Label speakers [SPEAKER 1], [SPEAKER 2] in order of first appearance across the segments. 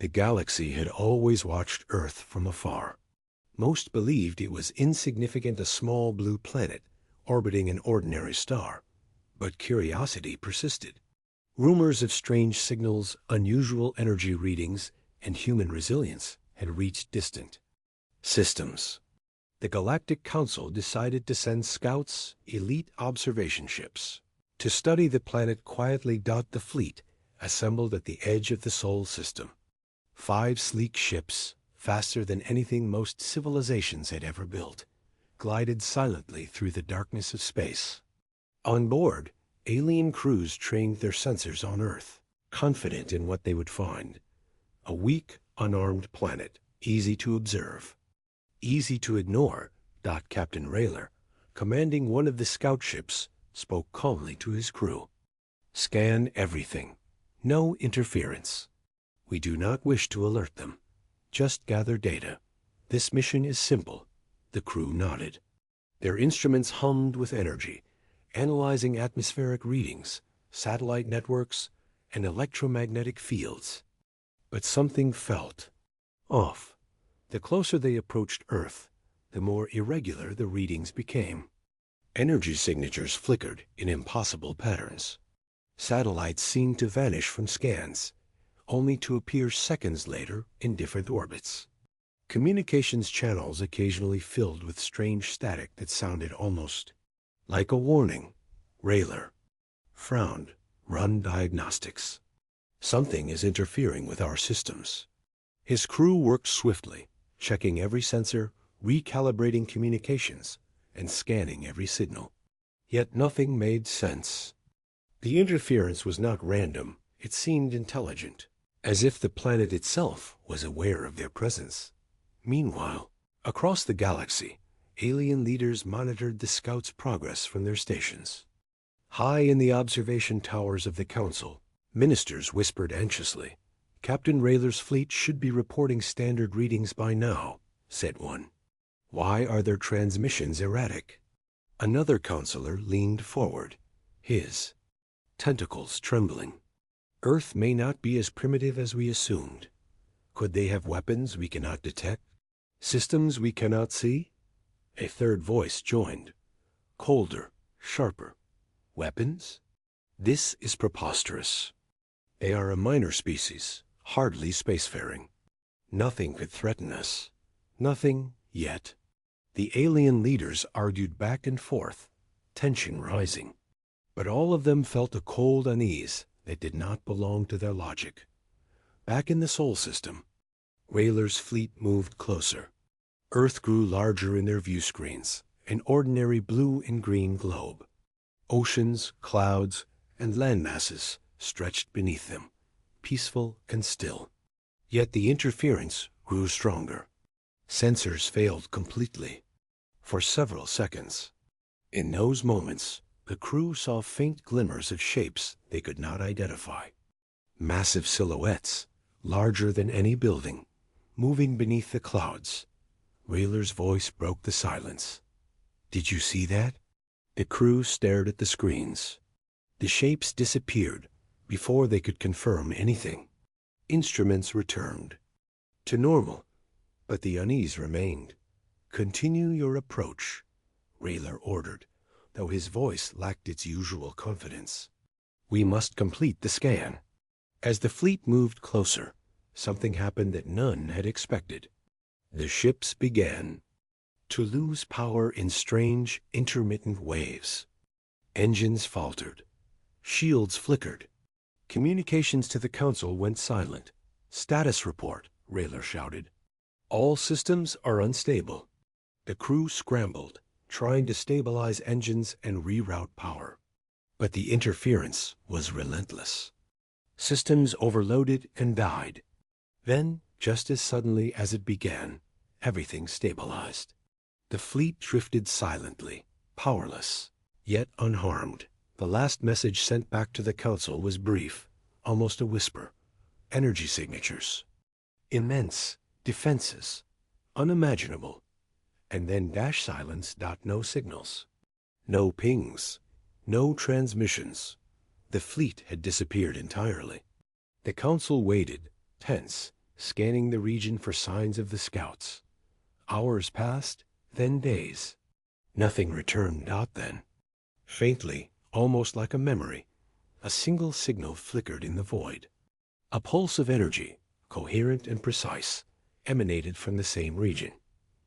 [SPEAKER 1] The galaxy had always watched Earth from afar. Most believed it was insignificant, a small blue planet orbiting an ordinary star. But curiosity persisted. Rumors of strange signals, unusual energy readings, and human resilience had reached distant systems. The Galactic Council decided to send scouts, elite observation ships, to study the planet quietly. The fleet assembled at the edge of the Sol system. 5 sleek ships, faster than anything most civilizations had ever built, glided silently through the darkness of space. On board, alien crews trained their sensors on Earth, confident in what they would find. A weak, unarmed planet, easy to observe, easy to ignore. Captain Rayler, commanding one of the scout ships, spoke calmly to his crew. Scan everything. No interference. We do not wish to alert them. Just gather data. This mission is simple. The crew nodded. Their instruments hummed with energy, analyzing atmospheric readings, satellite networks, and electromagnetic fields. But something felt off. The closer they approached Earth, the more irregular the readings became. Energy signatures flickered in impossible patterns. Satellites seemed to vanish from scans, only to appear seconds later in different orbits. Communications channels occasionally filled with strange static that sounded almost like a warning. Rayler frowned. Run diagnostics. Something is interfering with our systems. His crew worked swiftly, checking every sensor, recalibrating communications, and scanning every signal. Yet nothing made sense. The interference was not random. It seemed intelligent, as if the planet itself was aware of their presence. Meanwhile, across the galaxy, alien leaders monitored the scouts' progress from their stations. High in the observation towers of the Council, ministers whispered anxiously. "Captain Rayler's fleet should be reporting standard readings by now," said one. "Why are their transmissions erratic?" Another counselor leaned forward, his tentacles trembling. "Earth may not be as primitive as we assumed. Could they have weapons we cannot detect? Systems we cannot see?" A third voice joined, colder, sharper. "Weapons? This is preposterous. They are a minor species, hardly spacefaring. Nothing could threaten us. Nothing yet." The alien leaders argued back and forth, tension rising. But all of them felt a cold unease that did not belong to their logic. Back in the Sol system, Rayler's fleet moved closer. Earth grew larger in their view screens, an ordinary blue and green globe. Oceans, clouds, and land masses stretched beneath them, peaceful and still. Yet the interference grew stronger. Sensors failed completely for several seconds. In those moments, the crew saw faint glimmers of shapes they could not identify. Massive silhouettes, larger than any building, moving beneath the clouds. Rayler's voice broke the silence. "Did you see that?" The crew stared at the screens. The shapes disappeared before they could confirm anything. Instruments returned to normal, but the unease remained. "Continue your approach," Rayler ordered, though his voice lacked its usual confidence. "We must complete the scan." As the fleet moved closer, something happened that none had expected. The ships began to lose power in strange, intermittent waves. Engines faltered. Shields flickered. Communications to the Council went silent. "Status report," Rayler shouted. "All systems are unstable." The crew scrambled, trying to stabilize engines and reroute power. But the interference was relentless. Systems overloaded and died. Then, just as suddenly as it began, everything stabilized. The fleet drifted silently, powerless, yet unharmed. The last message sent back to the Council was brief, almost a whisper. Energy signatures. Immense. Defenses. Unimaginable. And then dash silence. No signals. No pings. No transmissions. The fleet had disappeared entirely. The Council waited, tense, scanning the region for signs of the scouts. Hours passed, then days. Nothing returned out then. Faintly, almost like a memory, a single signal flickered in the void. A pulse of energy, coherent and precise, emanated from the same region.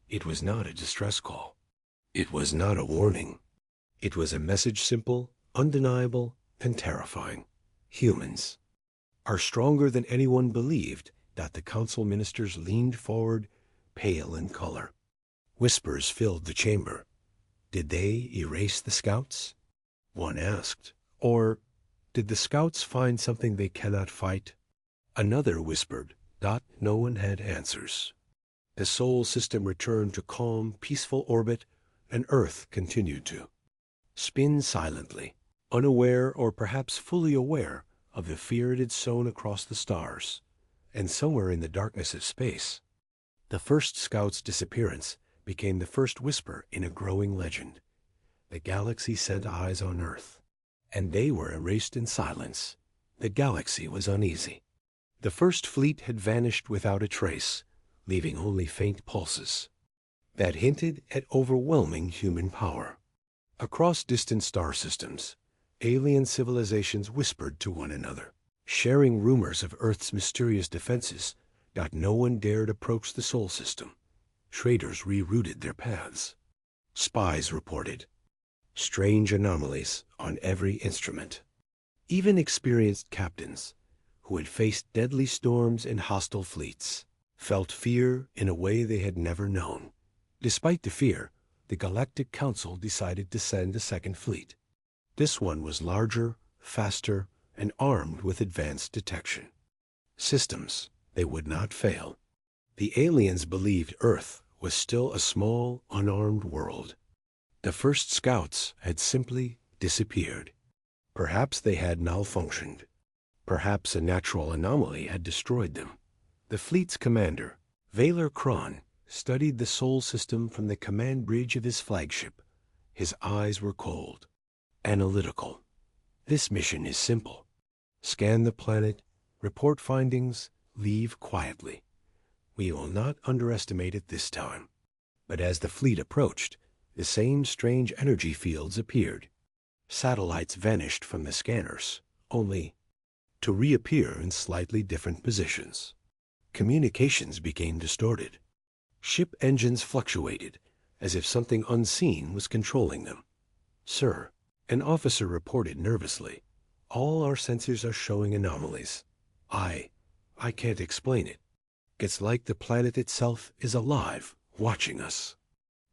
[SPEAKER 1] It was not a distress call. It was not a warning. It was a message simple, undeniable, and terrifying. Humans are stronger than anyone believed. The council ministers leaned forward, pale in color. Whispers filled the chamber. Did they erase the scouts? One asked. Or did the scouts find something they cannot fight? Another whispered. No one had answers. The Sol system returned to calm, peaceful orbit, and Earth continued to spin silently, unaware or perhaps fully aware of the fear it had sown across the stars. And somewhere in the darkness of space, the first scout's disappearance became the first whisper in a growing legend. The galaxy sent eyes on Earth, and they were erased in silence. The galaxy was uneasy. The first fleet had vanished without a trace, leaving only faint pulses that hinted at overwhelming human power. Across distant star systems, alien civilizations whispered to one another, sharing rumors of Earth's mysterious defenses. No one dared approach the Sol system. Traders rerouted their paths. Spies reported strange anomalies on every instrument. Even experienced captains, who had faced deadly storms and hostile fleets, felt fear in a way they had never known. Despite the fear, the Galactic Council decided to send a second fleet. This one was larger, faster, and armed with advanced detection systems. They would not fail. The aliens believed Earth was still a small, unarmed world. The first scouts had simply disappeared. Perhaps they had malfunctioned. Perhaps a natural anomaly had destroyed them. The fleet's commander, Valer Kron, studied the Sol system from the command bridge of his flagship. His eyes were cold, analytical. This mission is simple. Scan the planet, report findings, leave quietly. We will not underestimate it this time. But as the fleet approached, the same strange energy fields appeared. Satellites vanished from the scanners, only to reappear in slightly different positions. Communications became distorted. Ship engines fluctuated, as if something unseen was controlling them. Sir, an officer reported nervously, all our sensors are showing anomalies. I can't explain it. It's like the planet itself is alive, watching us.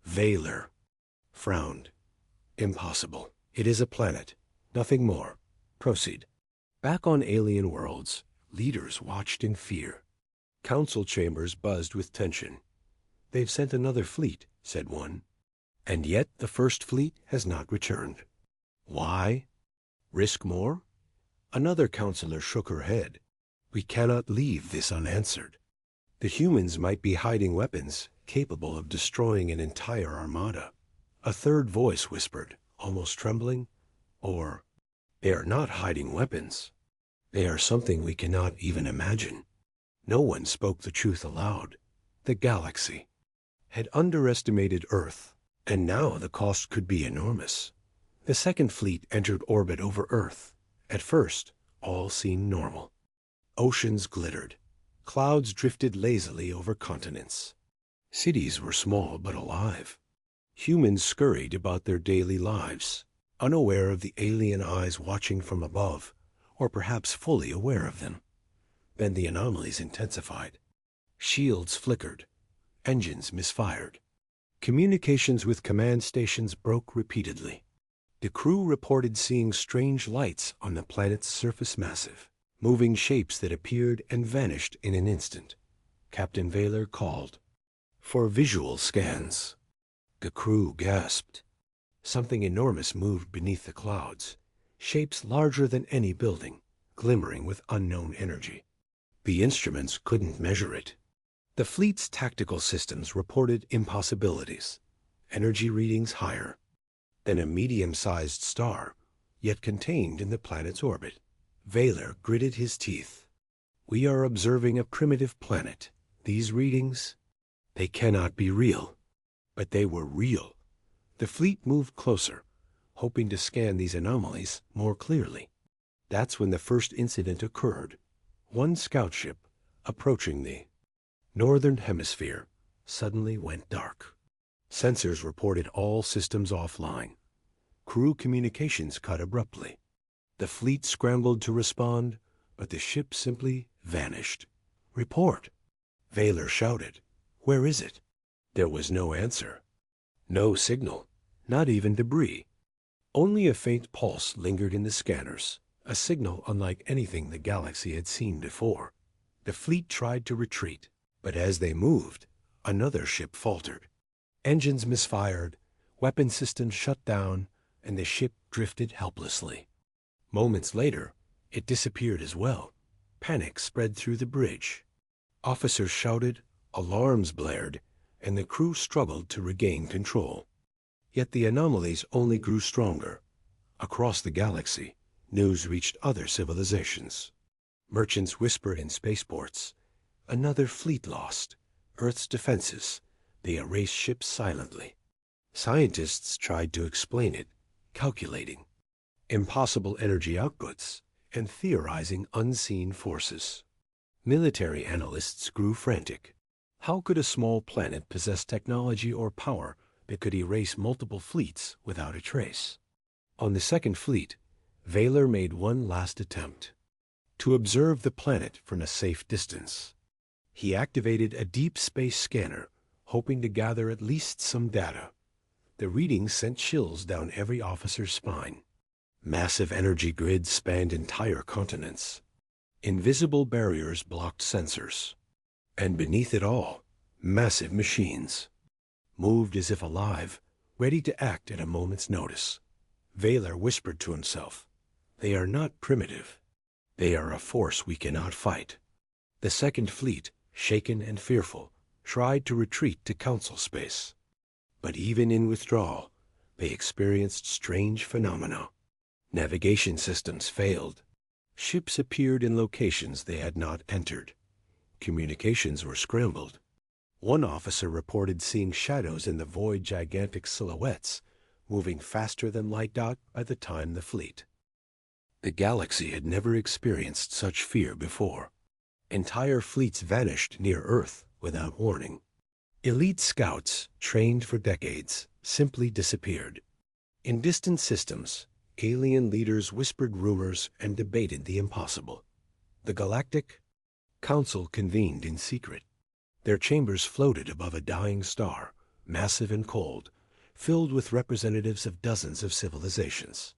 [SPEAKER 1] Valer frowned. Impossible. It is a planet, nothing more. Proceed. Back on alien worlds, leaders watched in fear. Council chambers buzzed with tension. They've sent another fleet, said one. And yet the first fleet has not returned. Why? Risk more? Another counselor shook her head. We cannot leave this unanswered. The humans might be hiding weapons capable of destroying an entire armada. A third voice whispered, almost trembling, or they are not hiding weapons. They are something we cannot even imagine. No one spoke the truth aloud. The galaxy had underestimated Earth, and now the cost could be enormous. The second fleet entered orbit over Earth. At first, all seemed normal. Oceans glittered. Clouds drifted lazily over continents. Cities were small but alive. Humans scurried about their daily lives, unaware of the alien eyes watching from above, or perhaps fully aware of them. Then the anomalies intensified. Shields flickered. Engines misfired. Communications with command stations broke repeatedly. The crew reported seeing strange lights on the planet's surface massive, moving shapes that appeared and vanished in an instant. Captain Valer called for visual scans. The crew gasped. Something enormous moved beneath the clouds, shapes larger than any building, glimmering with unknown energy. The instruments couldn't measure it. The fleet's tactical systems reported impossibilities, energy readings higher than a medium-sized star, yet contained in the planet's orbit. Valer gritted his teeth. We are observing a primitive planet. These readings, they cannot be real. But they were real. The fleet moved closer, hoping to scan these anomalies more clearly. That's when the first incident occurred. One scout ship, approaching the northern hemisphere, suddenly went dark. Sensors reported all systems offline. Crew communications cut abruptly. The fleet scrambled to respond, but the ship simply vanished. "Report!" Vaylor shouted. "Where is it?" There was no answer. No signal, not even debris. Only a faint pulse lingered in the scanners, a signal unlike anything the galaxy had seen before. The fleet tried to retreat, but as they moved, another ship faltered. Engines misfired, weapon systems shut down, and the ship drifted helplessly. Moments later, it disappeared as well. Panic spread through the bridge. Officers shouted, alarms blared, and the crew struggled to regain control. Yet the anomalies only grew stronger. Across the galaxy, news reached other civilizations. Merchants whispered in spaceports, "Another fleet lost. Earth's defenses. They erased ships silently." Scientists tried to explain it, calculating impossible energy outputs and theorizing unseen forces. Military analysts grew frantic. How could a small planet possess technology or power that could erase multiple fleets without a trace? On the second fleet, Vaylor made one last attempt to observe the planet from a safe distance. He activated a deep space scanner, hoping to gather at least some data. The readings sent chills down every officer's spine. Massive energy grids spanned entire continents. Invisible barriers blocked sensors. And beneath it all, massive machines moved as if alive, ready to act at a moment's notice. Vaylor whispered to himself, "They are not primitive. They are a force we cannot fight." The second fleet, shaken and fearful, tried to retreat to council space. But even in withdrawal, they experienced strange phenomena. Navigation systems failed. Ships appeared in locations they had not entered. Communications were scrambled. One officer reported seeing shadows in the void, gigantic silhouettes, moving faster than light by the time the fleet. The galaxy had never experienced such fear before. Entire fleets vanished near Earth without warning. Elite scouts, trained for decades, simply disappeared. In distant systems, alien leaders whispered rumors and debated the impossible. The Galactic Council convened in secret. Their chambers floated above a dying star, massive and cold, filled with representatives of dozens of civilizations.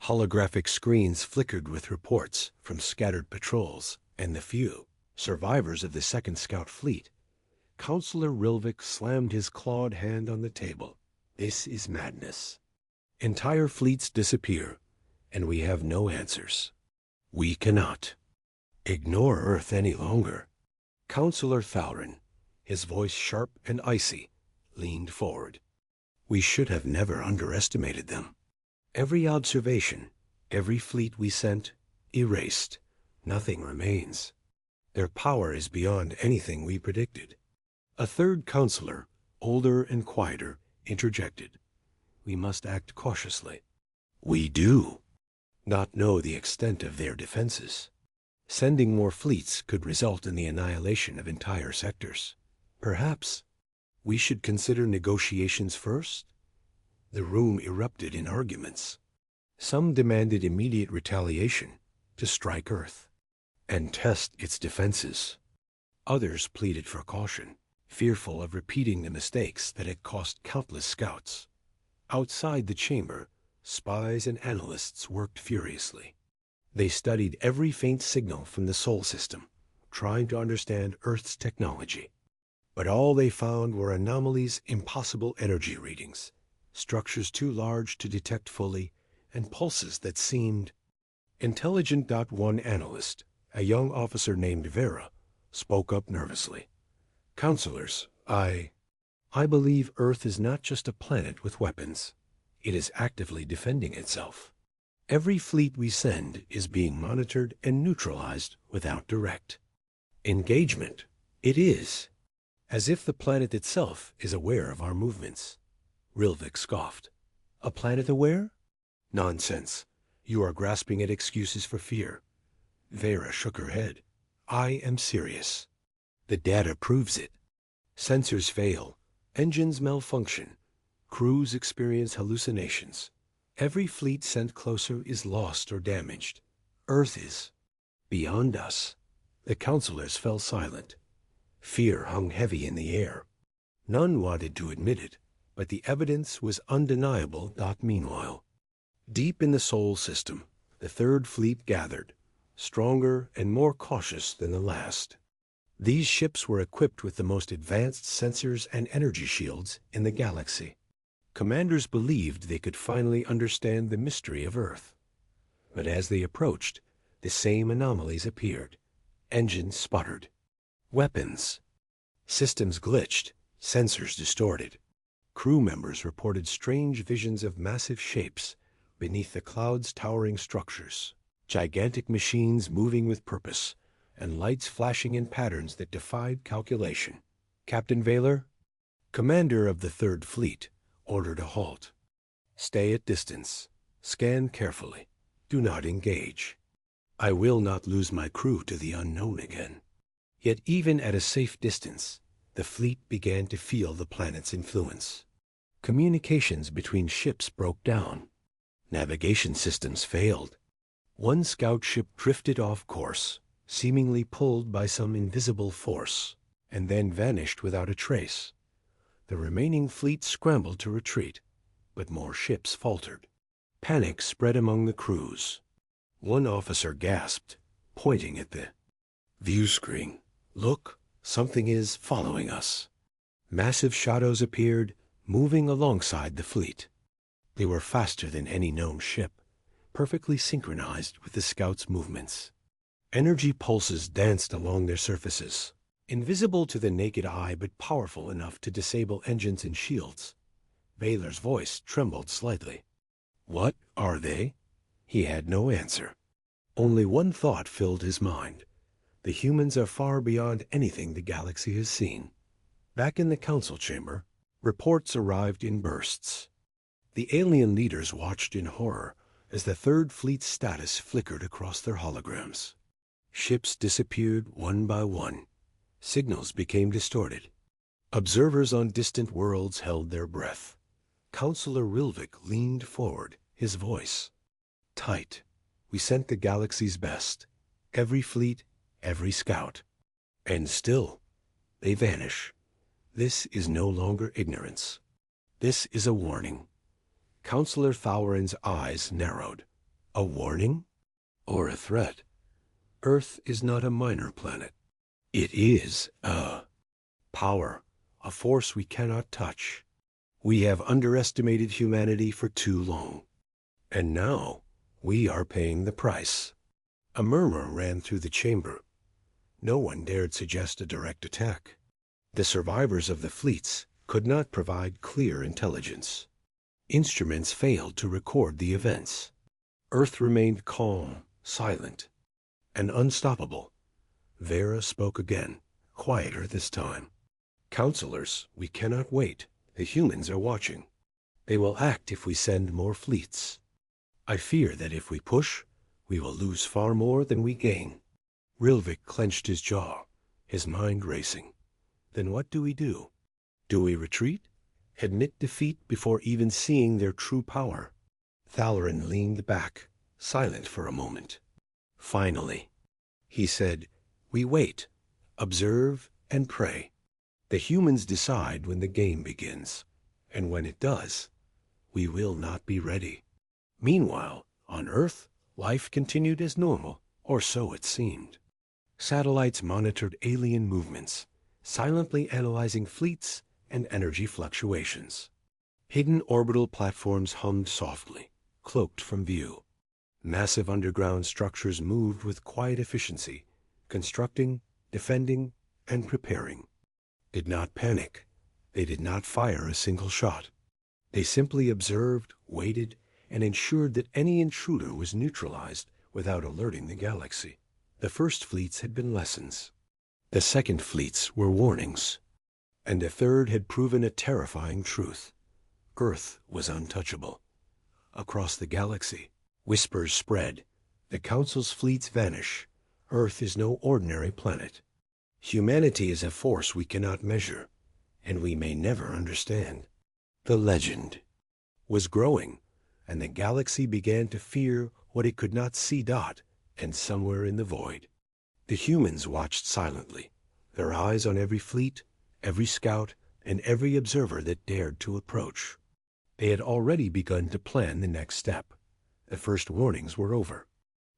[SPEAKER 1] Holographic screens flickered with reports from scattered patrols and the few survivors of the second scout fleet. Counselor Rilvik slammed his clawed hand on the table. "This is madness. Entire fleets disappear, and we have no answers. We cannot ignore Earth any longer." Counselor Thalrin, his voice sharp and icy, leaned forward. "We should have never underestimated them. Every observation, every fleet we sent, erased. Nothing remains. Their power is beyond anything we predicted." A third counselor, older and quieter, interjected, "We must act cautiously." "We do not know the extent of their defenses. Sending more fleets could result in the annihilation of entire sectors. Perhaps we should consider negotiations first?" The room erupted in arguments. Some demanded immediate retaliation to strike Earth and test its defenses. Others pleaded for caution, fearful of repeating the mistakes that had cost countless scouts. Outside the chamber, spies and analysts worked furiously. They studied every faint signal from the Sol system, trying to understand Earth's technology. But all they found were anomalies, impossible energy readings, structures too large to detect fully, and pulses that seemed intelligent. One analyst, a young officer named Vera, spoke up nervously. "Counselors, I believe Earth is not just a planet with weapons. It is actively defending itself. Every fleet we send is being monitored and neutralized without direct Engagement. It is. As if the planet itself is aware of our movements. Rilvik scoffed. A planet aware? Nonsense. You are grasping at excuses for fear. Vera shook her head. I am serious. The data proves it. Sensors fail. Engines malfunction. Crews experience hallucinations. Every fleet sent closer is lost or damaged. Earth is beyond us. The counselors fell silent. Fear hung heavy in the air. None wanted to admit it, but the evidence was undeniable. Meanwhile, deep in the Sol system, the Third Fleet gathered, stronger and more cautious than the last. These ships were equipped with the most advanced sensors and energy shields in the galaxy. Commanders believed they could finally understand the mystery of Earth. But as they approached, the same anomalies appeared. Engines sputtered. Weapons. Systems glitched. Sensors distorted. Crew members reported strange visions of massive shapes beneath the clouds' towering structures. Gigantic machines moving with purpose, and lights flashing in patterns that defied calculation. Captain Vaylor, commander of the Third Fleet, ordered a halt. Stay at distance. Scan carefully. Do not engage. I will not lose my crew to the unknown again. Yet even at a safe distance, the fleet began to feel the planet's influence. Communications between ships broke down. Navigation systems failed. One scout ship drifted off course, seemingly pulled by some invisible force, and then vanished without a trace. The remaining fleet scrambled to retreat, but more ships faltered. Panic spread among the crews. One officer gasped, pointing at the view screen. Look, something is following us. Massive shadows appeared, moving alongside the fleet. They were faster than any known ship, perfectly synchronized with the scouts' movements. Energy pulses danced along their surfaces, invisible to the naked eye but powerful enough to disable engines and shields. Vaylor's voice trembled slightly. What are they? He had no answer. Only one thought filled his mind. The humans are far beyond anything the galaxy has seen. Back in the council chamber, reports arrived in bursts. The alien leaders watched in horror as the Third Fleet's status flickered across their holograms. Ships disappeared one by one. Signals became distorted. Observers on distant worlds held their breath. Counselor Rilvik leaned forward, his voice tight. We sent the galaxy's best. Every fleet, every scout. And still, they vanish. This is no longer ignorance. This is a warning. Counselor Thoweran's eyes narrowed. A warning? Or a threat? Earth is not a minor planet. It is a power, a force we cannot touch. We have underestimated humanity for too long. And now, we are paying the price. A murmur ran through the chamber. No one dared suggest a direct attack. The survivors of the fleets could not provide clear intelligence. Instruments failed to record the events. Earth remained calm, silent, and unstoppable. Vera spoke again, quieter this time. Counselors, we cannot wait. The humans are watching. They will act if we send more fleets. I fear that if we push, we will lose far more than we gain. Rilvik clenched his jaw, his mind racing. Then what do we do? Do we retreat? Admit defeat before even seeing their true power? Thoweran leaned back, silent for a moment. Finally, he said, we wait, observe, and pray. The humans decide when the game begins, and when it does, we will not be ready. Meanwhile, on Earth, life continued as normal, or so it seemed. Satellites monitored alien movements, silently analyzing fleets and energy fluctuations. Hidden orbital platforms hummed softly, cloaked from view. Massive underground structures moved with quiet efficiency, constructing, defending, and preparing. Did not panic. They did not fire a single shot. They simply observed, waited, and ensured that any intruder was neutralized without alerting the galaxy. The first fleets had been lessons. The second fleets were warnings, and the third had proven a terrifying truth. Earth was untouchable. Across the galaxy, whispers spread. The Council's fleets vanish. Earth is no ordinary planet. Humanity is a force we cannot measure, and we may never understand. The legend was growing, and the galaxy began to fear what it could not see. And somewhere in the void, the humans watched silently, their eyes on every fleet, every scout, and every observer that dared to approach. They had already begun to plan the next step. The first warnings were over.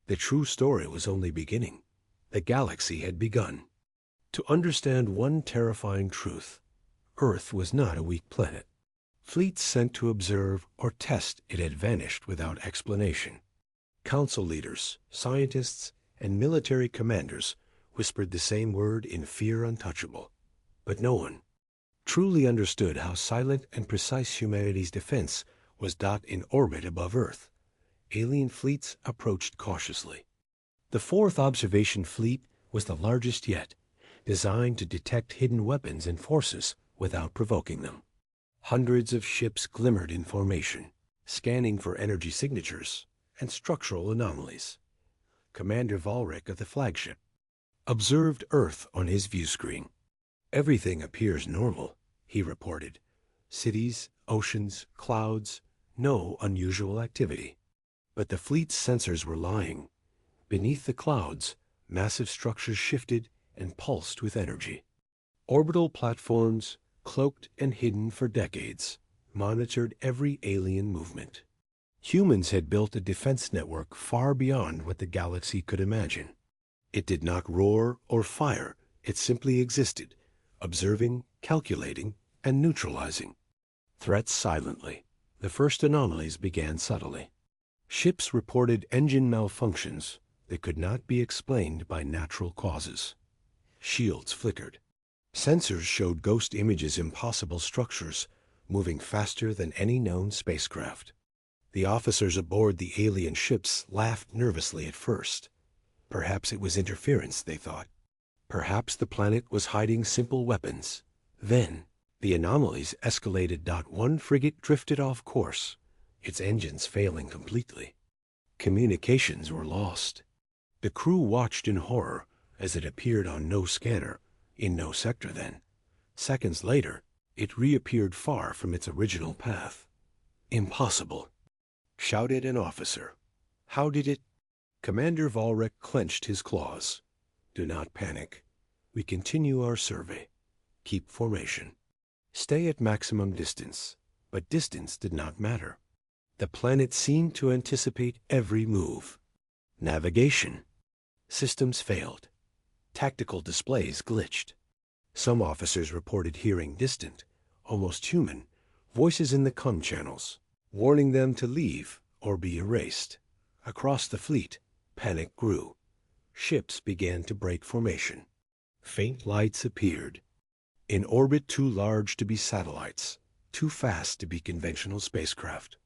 [SPEAKER 1] The true story was only beginning. The galaxy had begun. To understand one terrifying truth, Earth was not a weak planet. Fleets sent to observe or test it had vanished without explanation. Council leaders, scientists, and military commanders whispered the same word in fear untouchable. But no one truly understood how silent and precise humanity's defense was. In orbit above Earth, alien fleets approached cautiously. The fourth observation fleet was the largest yet, designed to detect hidden weapons and forces without provoking them. Hundreds of ships glimmered in formation, scanning for energy signatures and structural anomalies. Commander Valric of the flagship observed Earth on his view screen. "Everything appears normal," he reported. "Cities, oceans, clouds, no unusual activity." But the fleet's sensors were lying. Beneath the clouds, massive structures shifted and pulsed with energy. Orbital platforms, cloaked and hidden for decades, monitored every alien movement. Humans had built a defense network far beyond what the galaxy could imagine. It did not roar or fire. It simply existed, observing, calculating, and neutralizing threats silently. The first anomalies began subtly. Ships reported engine malfunctions that could not be explained by natural causes. Shields flickered. Sensors showed ghost images, impossible structures, moving faster than any known spacecraft. The officers aboard the alien ships laughed nervously at first. Perhaps it was interference, they thought. Perhaps the planet was hiding simple weapons. Then, the anomalies escalated. One frigate drifted off course, its engines failing completely. Communications were lost. The crew watched in horror as it appeared on no scanner, in no sector then. Seconds later, it reappeared far from its original path. "Impossible!" shouted an officer. "How did it—" Commander Valric clenched his claws. "Do not panic. We continue our survey. Keep formation. Stay at maximum distance." But distance did not matter. The planet seemed to anticipate every move. Navigation systems failed. Tactical displays glitched. Some officers reported hearing distant, almost human, voices in the comm channels, warning them to leave or be erased. Across the fleet, panic grew. Ships began to break formation. Faint lights appeared. In orbit too large to be satellites, too fast to be conventional spacecraft.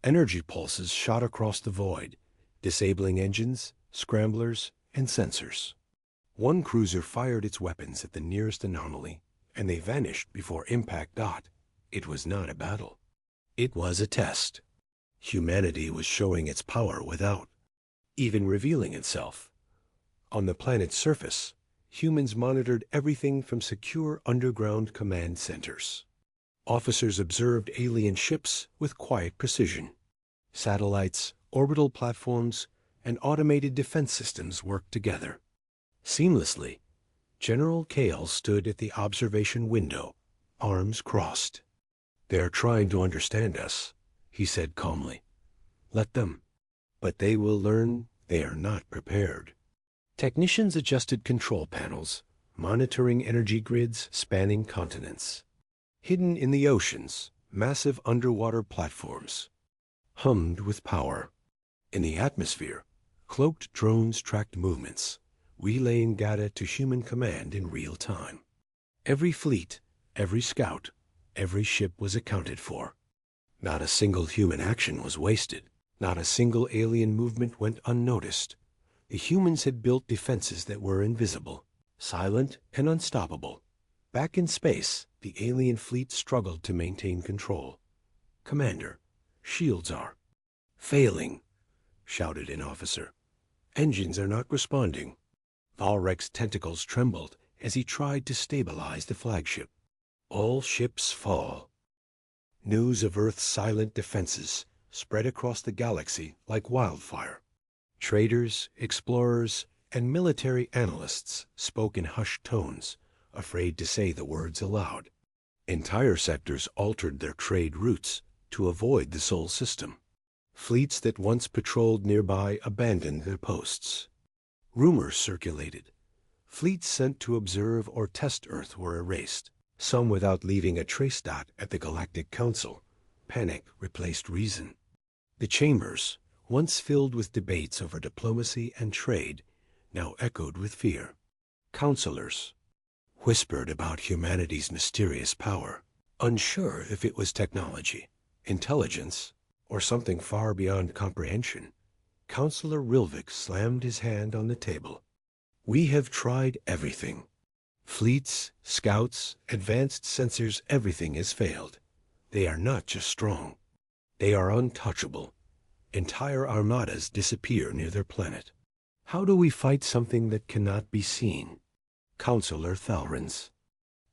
[SPEAKER 1] Energy pulses shot across the void, disabling engines, scramblers, and sensors. One cruiser fired its weapons at the nearest anomaly, and they vanished before impact. It was not a battle. It was a test. Humanity was showing its power without even revealing itself. On the planet's surface, humans monitored everything from secure underground command centers. Officers observed alien ships with quiet precision. Satellites, orbital platforms, and automated defense systems worked together. Seamlessly, General Kale stood at the observation window, arms crossed. "They're trying to understand us," he said calmly. "Let them. But they will learn they are not prepared." Technicians adjusted control panels, monitoring energy grids spanning continents. Hidden in the oceans, massive underwater platforms hummed with power. In the atmosphere, cloaked drones tracked movements, relaying data to human command in real time. Every fleet, every scout, every ship was accounted for. Not a single human action was wasted. Not a single alien movement went unnoticed. The humans had built defenses that were invisible, silent and unstoppable. Back in space, the alien fleet struggled to maintain control. "Commander, shields are failing," shouted an officer. "Engines are not responding." Valrek's tentacles trembled as he tried to stabilize the flagship. All ships fall. News of Earth's silent defenses spread across the galaxy like wildfire. Traders, explorers, and military analysts spoke in hushed tones, afraid to say the words aloud. Entire sectors altered their trade routes to avoid the Sol system. Fleets that once patrolled nearby abandoned their posts. Rumors circulated. Fleets sent to observe or test Earth were erased, some without leaving a trace dot at the Galactic Council. Panic replaced reason. The chambers, once filled with debates over diplomacy and trade, now echoed with fear. Counselors whispered about humanity's mysterious power, unsure if it was technology, intelligence, or something far beyond comprehension. Counselor Rilvik slammed his hand on the table. "We have tried everything. Fleets, scouts, advanced sensors, everything has failed. They are not just strong. They are untouchable. Entire armadas disappear near their planet. How do we fight something that cannot be seen?" Counselor Thalrin's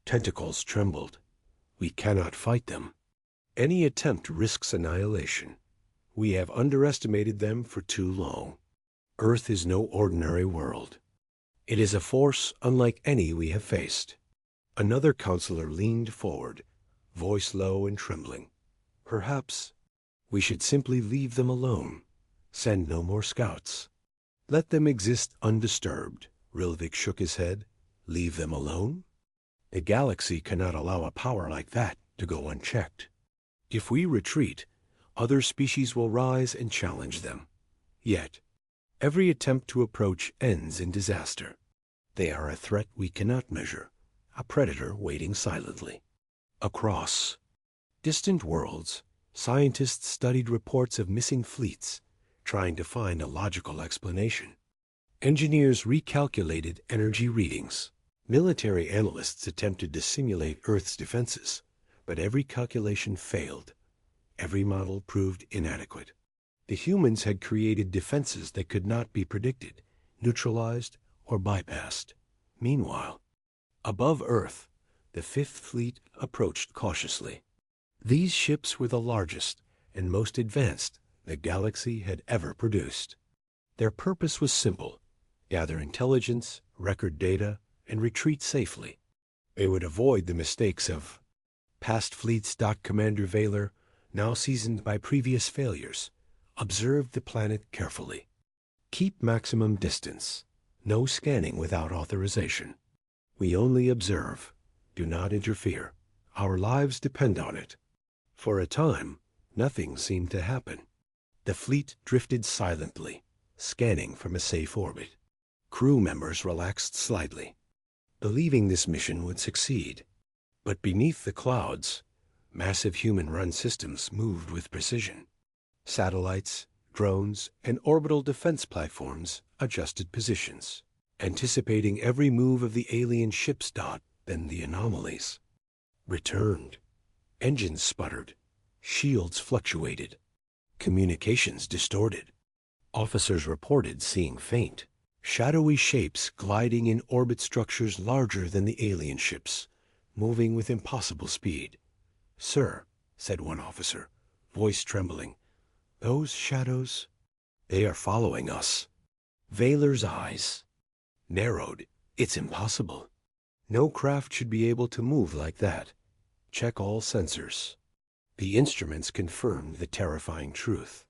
[SPEAKER 1] tentacles trembled. "We cannot fight them. Any attempt risks annihilation. We have underestimated them for too long. Earth is no ordinary world. It is a force unlike any we have faced." Another counselor leaned forward, voice low and trembling. "Perhaps we should simply leave them alone. Send no more scouts. Let them exist undisturbed." Rilvik shook his head. "Leave them alone? The galaxy cannot allow a power like that to go unchecked. If we retreat, other species will rise and challenge them. Yet, every attempt to approach ends in disaster. They are a threat we cannot measure, a predator waiting silently." Across distant worlds, scientists studied reports of missing fleets, trying to find a logical explanation. Engineers recalculated energy readings. Military analysts attempted to simulate Earth's defenses, but every calculation failed. Every model proved inadequate. The humans had created defenses that could not be predicted, neutralized, or bypassed. Meanwhile, above Earth, the Fifth Fleet approached cautiously. These ships were the largest and most advanced the galaxy had ever produced. Their purpose was simple: gather intelligence, record data, and retreat safely. They would avoid the mistakes of past fleets. Commander Vaylor, now seasoned by previous failures, observed the planet carefully. "Keep maximum distance. No scanning without authorization. We only observe. Do not interfere. Our lives depend on it." For a time, nothing seemed to happen. The fleet drifted silently, scanning from a safe orbit. Crew members relaxed slightly, believing this mission would succeed. But beneath the clouds, massive human-run systems moved with precision. Satellites, drones, and orbital defense platforms adjusted positions, anticipating every move of the alien ships. Then the anomalies returned. Engines sputtered. Shields fluctuated. Communications distorted. Officers reported seeing faint, shadowy shapes gliding in orbit structures larger than the alien ships, moving with impossible speed. "Sir," said one officer, voice trembling, "those shadows, they are following us." Vaylor's eyes narrowed. "It's impossible. No craft should be able to move like that. Check all sensors." The instruments confirmed the terrifying truth.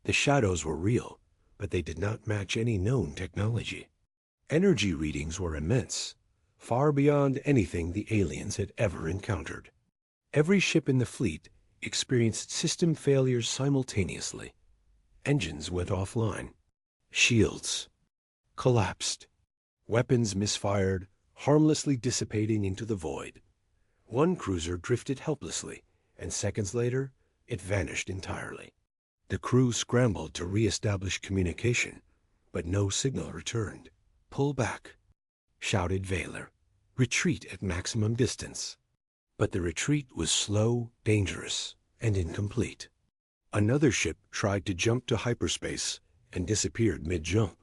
[SPEAKER 1] The shadows were real, but they did not match any known technology. Energy readings were immense, far beyond anything the aliens had ever encountered. Every ship in the fleet experienced system failures simultaneously. Engines went offline. Shields collapsed. Weapons misfired, harmlessly dissipating into the void. One cruiser drifted helplessly, and seconds later, it vanished entirely. The crew scrambled to re-establish communication, but no signal returned. "Pull back." shouted Valor. "Retreat at maximum distance." But the retreat was slow, dangerous, and incomplete. Another ship tried to jump to hyperspace and disappeared mid-jump.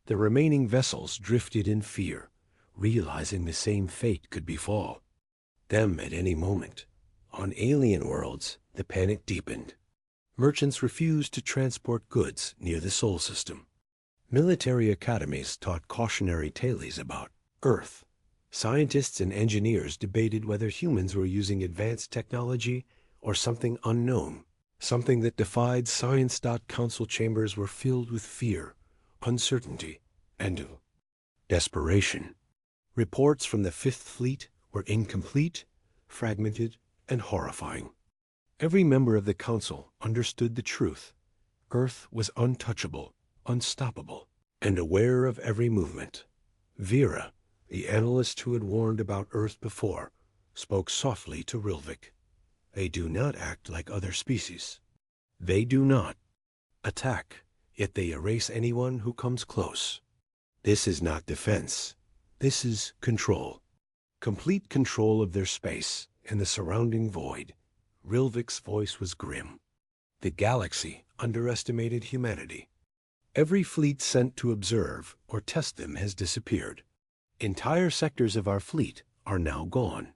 [SPEAKER 1] The remaining vessels drifted in fear, realizing the same fate could befall them at any moment. On alien worlds, the panic deepened. Merchants refused to transport goods near the Sol system. Military academies taught cautionary tales about Earth. Scientists and engineers debated whether humans were using advanced technology or something unknown, something that defied science. Council chambers were filled with fear, uncertainty, and desperation. Reports from the Fifth Fleet were incomplete, fragmented, and horrifying. Every member of the council understood the truth. Earth was untouchable, unstoppable, and aware of every movement. Vera, the analyst who had warned about Earth before, spoke softly to Rilvik. "They do not act like other species. They do not attack, yet they erase anyone who comes close. This is not defense. This is control. Complete control of their space and the surrounding void." Rilvik's voice was grim. The galaxy underestimated humanity. Every fleet sent to observe or test them has disappeared. Entire sectors of our fleet are now gone.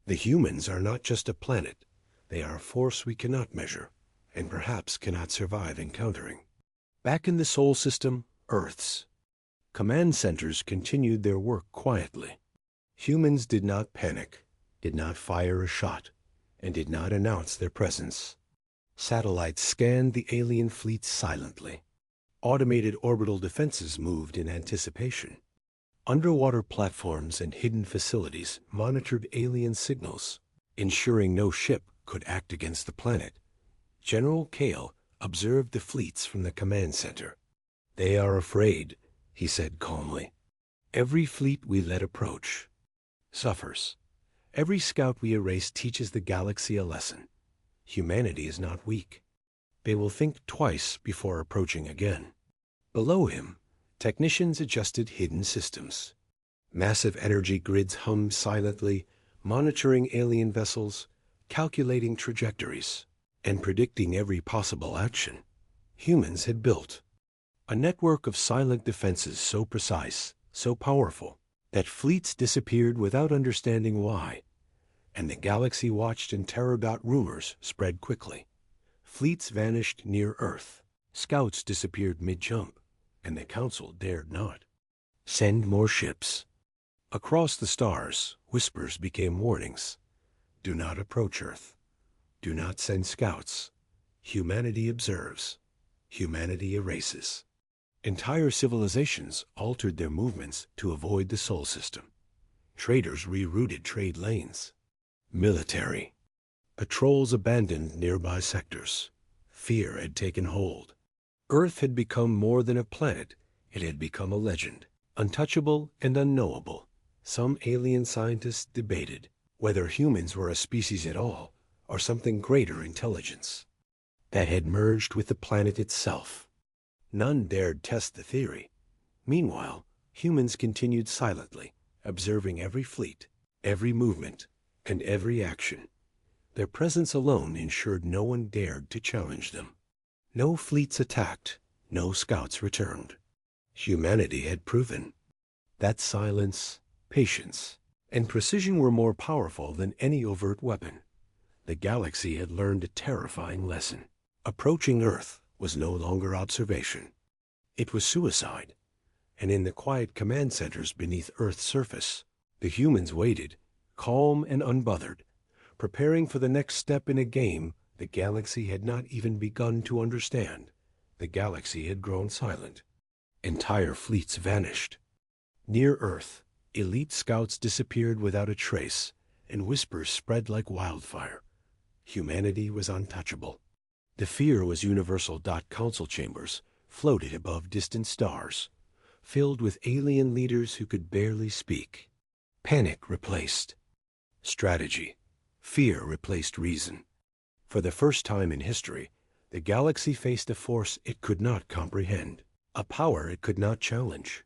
[SPEAKER 1] The humans are not just a planet. They are a force we cannot measure, and perhaps cannot survive encountering. Back in the Sol system, Earth's command centers continued their work quietly. Humans did not panic, did not fire a shot, and did not announce their presence. Satellites scanned the alien fleet silently. Automated orbital defenses moved in anticipation. Underwater platforms and hidden facilities monitored alien signals, ensuring no ship could act against the planet. General Kale observed the fleets from the command center. "They are afraid," he said calmly. "Every fleet we let approach suffers. Every scout we erase teaches the galaxy a lesson. Humanity is not weak. They will think twice before approaching again." Below him, technicians adjusted hidden systems. Massive energy grids hummed silently, monitoring alien vessels, calculating trajectories, and predicting every possible action. Humans had built a network of silent defenses so precise, so powerful, that fleets disappeared without understanding why, and the galaxy watched in terror. Rumors spread quickly. Fleets vanished near Earth. Scouts disappeared mid-jump, and the Council dared not send more ships. Across the stars, whispers became warnings. "Do not approach Earth. Do not send scouts. Humanity observes. Humanity erases." Entire civilizations altered their movements to avoid the Sol system. Traders rerouted trade lanes. Military patrols abandoned nearby sectors. Fear had taken hold. Earth had become more than a planet. It had become a legend, untouchable and unknowable. Some alien scientists debated whether humans were a species at all, or something greater intelligence that had merged with the planet itself. None dared test the theory. Meanwhile, humans continued silently, observing every fleet, every movement, and every action. Their presence alone ensured no one dared to challenge them. No fleets attacked, no scouts returned. Humanity had proven that silence, patience, and precision were more powerful than any overt weapon. The galaxy had learned a terrifying lesson. Approaching Earth was no longer observation. It was suicide. And in the quiet command centers beneath Earth's surface, the humans waited, calm and unbothered, preparing for the next step in a game the galaxy had not even begun to understand. The galaxy had grown silent. Entire fleets vanished. Near Earth, elite scouts disappeared without a trace, and whispers spread like wildfire. Humanity was untouchable. The fear was universal. Council chambers floated above distant stars, filled with alien leaders who could barely speak. Panic replaced strategy. Fear replaced reason. For the first time in history, the galaxy faced a force it could not comprehend, a power it could not challenge.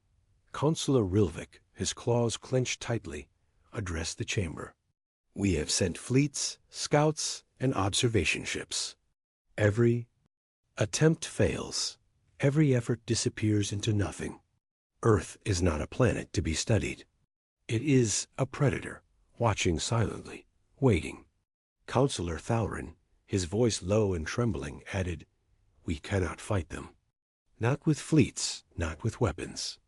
[SPEAKER 1] Counselor Rilvik his claws clenched tightly, addressed the chamber. "We have sent fleets, scouts, and observation ships. Every attempt fails. Every effort disappears into nothing. Earth is not a planet to be studied. It is a predator, watching silently, waiting." Counselor Thalrin, his voice low and trembling, added, "We cannot fight them. Not with fleets, not with weapons.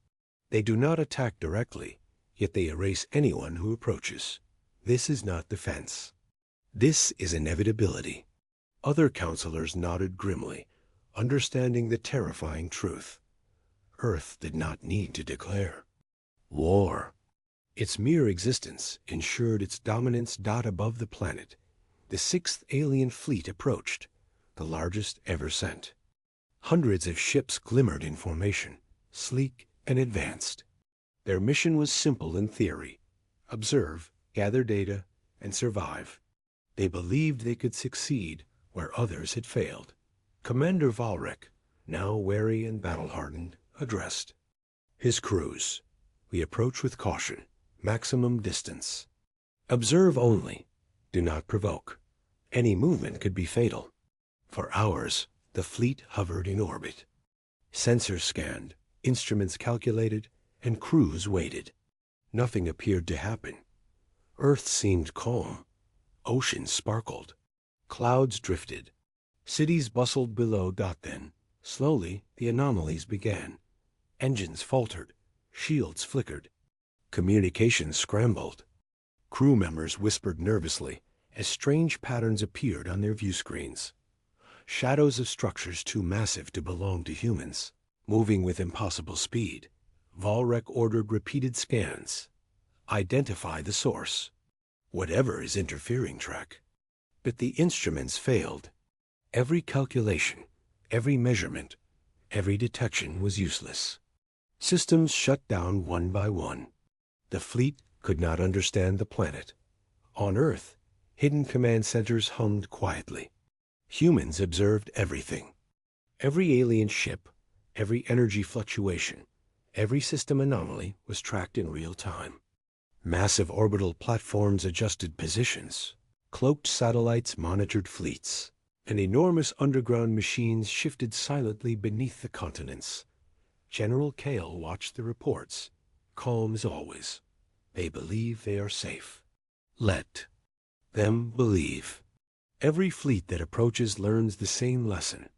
[SPEAKER 1] They do not attack directly, yet they erase anyone who approaches. This is not defense. This is inevitability." Other counselors nodded grimly, understanding the terrifying truth. Earth did not need to declare war. Its mere existence ensured its dominance. Above the planet, the sixth alien fleet approached, the largest ever sent. Hundreds of ships glimmered in formation, sleek and advanced. Their mission was simple in theory: observe, gather data, and survive. They believed they could succeed where others had failed. Commander Valrek, now wary and battle-hardened, addressed his crews. "We approach with caution, maximum distance. Observe only, do not provoke. Any movement could be fatal." For hours, the fleet hovered in orbit. Sensors scanned, instruments calculated, and crews waited. Nothing appeared to happen. Earth seemed calm. Oceans sparkled. Clouds drifted. Cities bustled below. Then, slowly, the anomalies began. Engines faltered. Shields flickered. Communications scrambled. Crew members whispered nervously as strange patterns appeared on their view screens. Shadows of structures too massive to belong to humans, moving with impossible speed. Valrek ordered repeated scans. "Identify the source. Whatever is interfering, track." But the instruments failed. Every calculation, every measurement, every detection was useless. Systems shut down one by one. The fleet could not understand the planet. On Earth, hidden command centers hummed quietly. Humans observed everything. Every alien ship, every energy fluctuation, every system anomaly was tracked in real time. Massive orbital platforms adjusted positions. Cloaked satellites monitored fleets. And enormous underground machines shifted silently beneath the continents. General Kale watched the reports, calm as always. They believe they are safe. Let them believe. Every fleet that approaches learns the same lesson.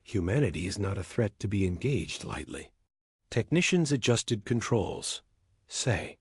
[SPEAKER 1] Humanity is not a threat to be engaged lightly. Technicians adjusted controls. "Say,